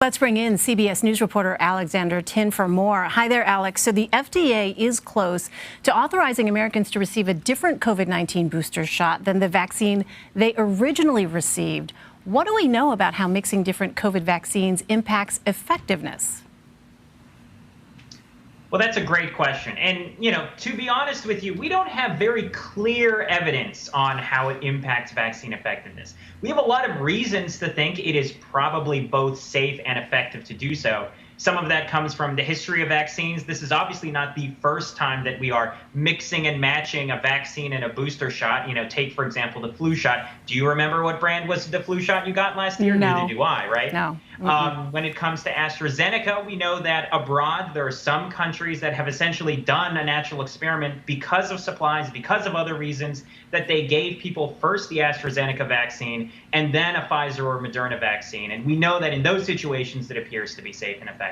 Let's bring in CBS News reporter Alexander Tin for more. Hi there, Alex. So the FDA is close to authorizing Americans to receive a different COVID-19 booster shot than the vaccine they originally received. What do we know about how mixing different COVID vaccines impacts effectiveness? Well, that's a great question. And, to be honest with you, we don't have very clear evidence on how it impacts vaccine effectiveness. We have a lot of reasons to think it is probably both safe and effective to do so. Some of that comes from the history of vaccines. This is obviously not the first time that we are mixing and matching a vaccine and a booster shot. Take, for example, the flu shot. Do you remember what brand was the flu shot you got last year? No. Neither do I, right? No. When it comes to AstraZeneca, we know that abroad, there are some countries that have essentially done a natural experiment because of supplies, because of other reasons, that they gave people first the AstraZeneca vaccine and then a Pfizer or Moderna vaccine. And we know that in those situations, it appears to be safe and effective.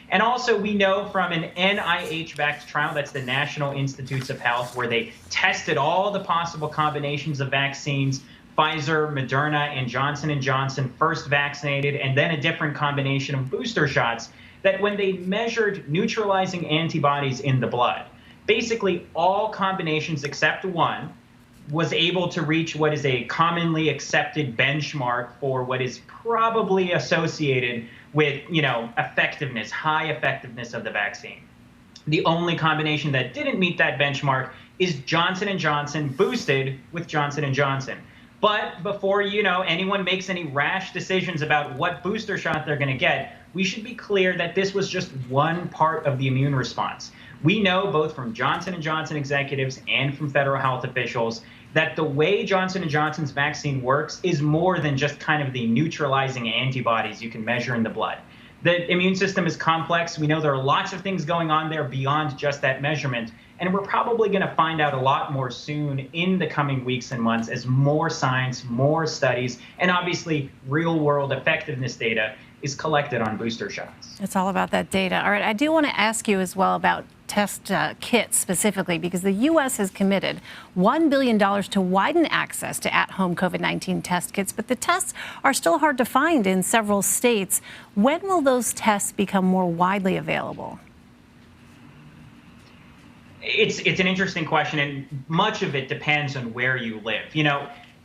And also, we know from an NIH-backed trial, that's the National Institutes of Health, where they tested all the possible combinations of vaccines, Pfizer, Moderna, and Johnson & Johnson first vaccinated, and then a different combination of booster shots, that when they measured neutralizing antibodies in the blood, basically all combinations except one was able to reach what is a commonly accepted benchmark for what is probably associated with, effectiveness, high effectiveness of the vaccine. The only combination that didn't meet that benchmark is Johnson & Johnson boosted with Johnson & Johnson. But before, anyone makes any rash decisions about what booster shot they're going to get, we should be clear that this was just one part of the immune response. We know both from Johnson & Johnson executives and from federal health officials that the way Johnson & Johnson's vaccine works is more than just kind of the neutralizing antibodies you can measure in the blood. The immune system is complex. We know there are lots of things going on there beyond just that measurement. And we're probably going to find out a lot more soon in the coming weeks and months as more science, more studies, and obviously real-world effectiveness data is collected on booster shots. It's all about that data. All right, I do want to ask you as well about test kits specifically, because the U.S. has committed $1 billion to widen access to at-home COVID-19 test kits, but the tests are still hard to find in several states. When will those tests become more widely available? It's an interesting question, and much of it depends on where you live.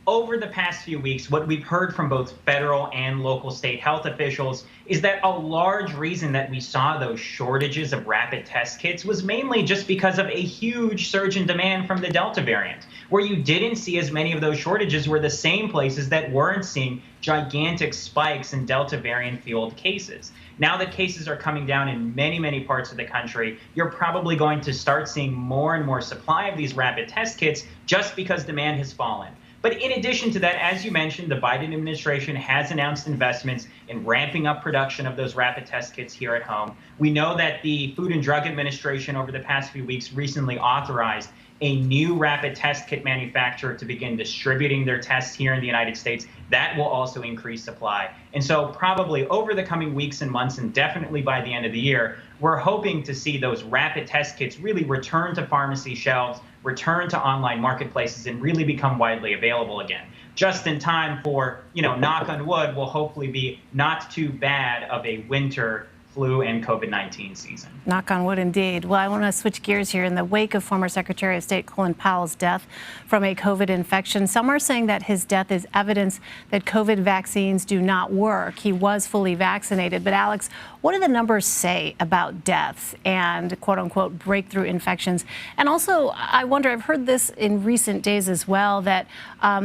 Over the past few weeks, what we've heard from both federal and local state health officials is that a large reason that we saw those shortages of rapid test kits was mainly just because of a huge surge in demand from the Delta variant. Where you didn't see as many of those shortages were the same places that weren't seeing gigantic spikes in Delta variant-fueled cases. Now that cases are coming down in many, many parts of the country, you're probably going to start seeing more and more supply of these rapid test kits just because demand has fallen. But in addition to that, as you mentioned, the Biden administration has announced investments in ramping up production of those rapid test kits here at home. We know that the Food and Drug Administration over the past few weeks recently authorized a new rapid test kit manufacturer to begin distributing their tests here in the United States. That will also increase supply. And so probably over the coming weeks and months, and definitely by the end of the year, we're hoping to see those rapid test kits really return to pharmacy shelves, return to online marketplaces, and really become widely available again. Just in time for, knock on wood, will hopefully be not too bad of a winter flu and COVID-19 season. Knock on wood, indeed. Well, I want to switch gears here. In the wake of former Secretary of State Colin Powell's death from a COVID infection, some are saying that his death is evidence that COVID vaccines do not work. He was fully vaccinated. But Alex, what do the numbers say about deaths and quote unquote breakthrough infections? And also, I wonder, I've heard this in recent days as well, that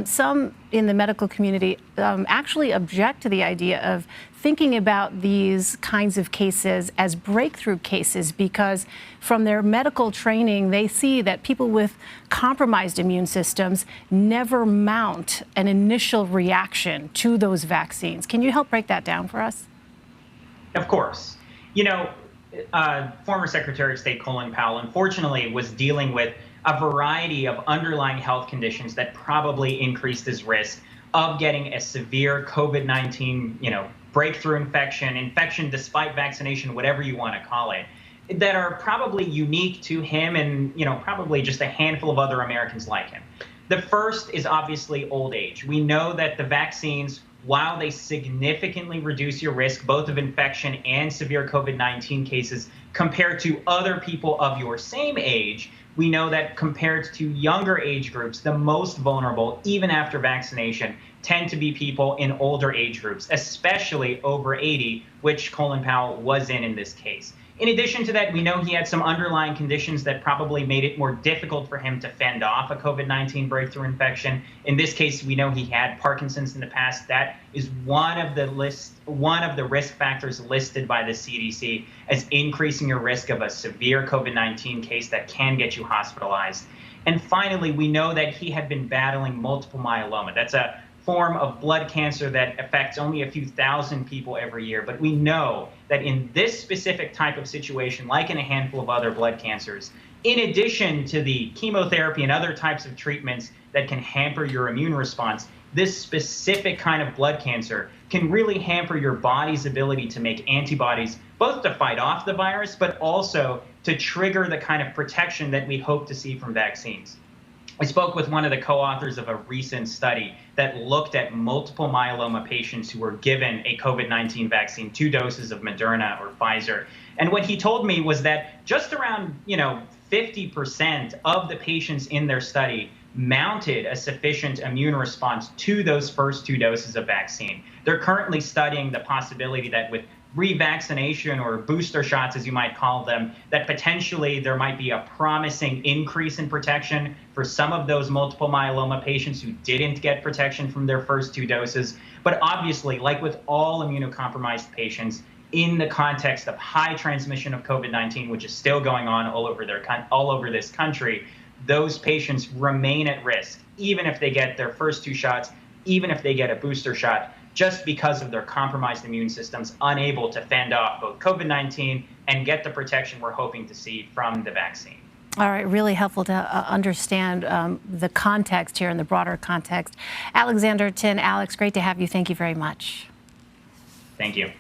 some in the medical community actually object to the idea of thinking about these kinds of cases as breakthrough cases, because from their medical training, they see that people with compromised immune systems never mount an initial reaction to those vaccines. Can you help break that down for us? Of course. Former Secretary of State Colin Powell, unfortunately, was dealing with a variety of underlying health conditions that probably increased his risk of getting a severe COVID-19, breakthrough infection despite vaccination, whatever you want to call it, that are probably unique to him and, probably just a handful of other Americans like him. The first is obviously old age. We know that the vaccines while they significantly reduce your risk both of infection and severe COVID-19 cases compared to other people of your same age, we know that compared to younger age groups, the most vulnerable, even after vaccination, tend to be people in older age groups, especially over 80, which Colin Powell was in this case. In addition to that, we know he had some underlying conditions that probably made it more difficult for him to fend off a COVID-19 breakthrough infection. In this case, we know he had Parkinson's in the past. That is one of the risk factors listed by the CDC as increasing your risk of a severe COVID-19 case that can get you hospitalized. And finally, we know that he had been battling multiple myeloma. That's a form of blood cancer that affects only a few thousand people every year. But we know that in this specific type of situation, like in a handful of other blood cancers, in addition to the chemotherapy and other types of treatments that can hamper your immune response, this specific kind of blood cancer can really hamper your body's ability to make antibodies, both to fight off the virus, but also to trigger the kind of protection that we hope to see from vaccines. I spoke with one of the co-authors of a recent study that looked at multiple myeloma patients who were given a COVID-19 vaccine, 2 doses of Moderna or Pfizer. And what he told me was that just around 50% of the patients in their study mounted a sufficient immune response to those first 2 doses of vaccine. They're currently studying the possibility that with revaccination or booster shots, as you might call them, that potentially there might be a promising increase in protection for some of those multiple myeloma patients who didn't get protection from their first 2 doses. But obviously, like with all immunocompromised patients, in the context of high transmission of COVID-19, which is still going on all over this country, those patients remain at risk, even if they get their first 2 shots, even if they get a booster shot, just because of their compromised immune systems, unable to fend off both COVID-19 and get the protection we're hoping to see from the vaccine. All right, really helpful to understand the context here and the broader context. Alexander Tin, Alex, great to have you. Thank you very much. Thank you.